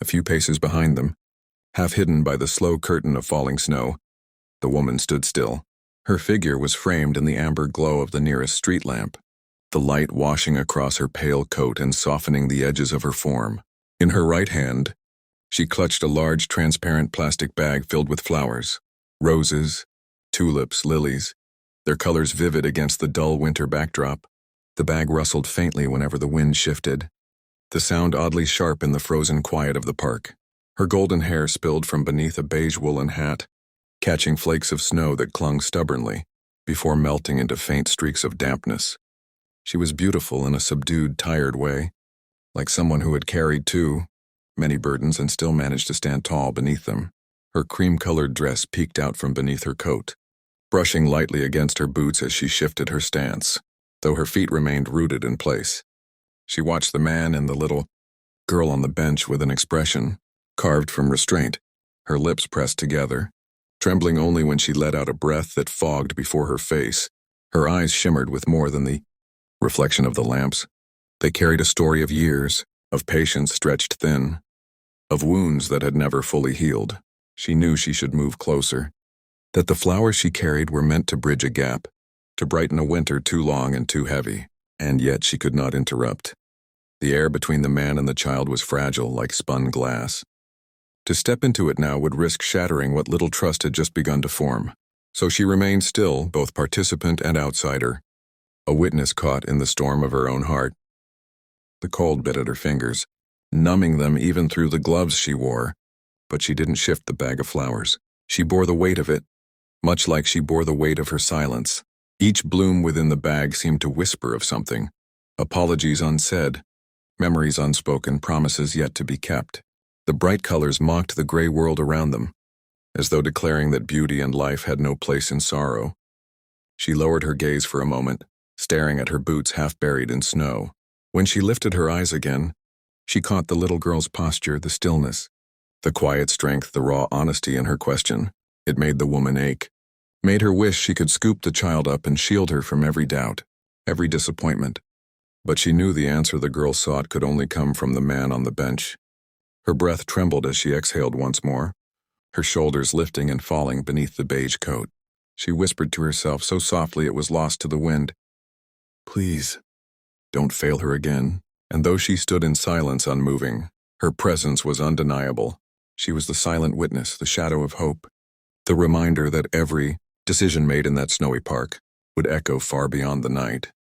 A few paces behind them, half hidden by the slow curtain of falling snow, the woman stood still. Her figure was framed in the amber glow of the nearest street lamp, the light washing across her pale coat and softening the edges of her form. In her right hand, she clutched a large transparent plastic bag filled with flowers, roses, tulips, lilies, their colors vivid against the dull winter backdrop. The bag rustled faintly whenever the wind shifted, the sound oddly sharp in the frozen quiet of the park. Her golden hair spilled from beneath a beige woolen hat, catching flakes of snow that clung stubbornly before melting into faint streaks of dampness. She was beautiful in a subdued, tired way, like someone who had carried too many burdens and still managed to stand tall beneath them. Her cream-colored dress peeked out from beneath her coat, brushing lightly against her boots as she shifted her stance, though her feet remained rooted in place. She watched the man and the little girl on the bench with an expression carved from restraint, her lips pressed together, trembling only when she let out a breath that fogged before her face. Her eyes shimmered with more than the reflection of the lamps. They carried a story of years, of patience stretched thin, of wounds that had never fully healed. She knew she should move closer, that the flowers she carried were meant to bridge a gap, to brighten a winter too long and too heavy, and yet she could not interrupt. The air between the man and the child was fragile, like spun glass. To step into it now would risk shattering what little trust had just begun to form. So she remained still, both participant and outsider, a witness caught in the storm of her own heart. The cold bit at her fingers, numbing them even through the gloves she wore, but she didn't shift the bag of flowers. She bore the weight of it, much like she bore the weight of her silence. Each bloom within the bag seemed to whisper of something, apologies unsaid, memories unspoken, promises yet to be kept. The bright colors mocked the gray world around them, as though declaring that beauty and life had no place in sorrow. She lowered her gaze for a moment, staring at her boots half buried in snow. When she lifted her eyes again, she caught the little girl's posture, the stillness, the quiet strength, the raw honesty in her question. It made the woman ache, made her wish she could scoop the child up and shield her from every doubt, every disappointment. But she knew the answer the girl sought could only come from the man on the bench. Her breath trembled as she exhaled once more, her shoulders lifting and falling beneath the beige coat. She whispered to herself so softly it was lost to the wind, "Please, don't fail her again." And though she stood in silence unmoving, her presence was undeniable. She was the silent witness, the shadow of hope, the reminder that every decision made in that snowy park would echo far beyond the night.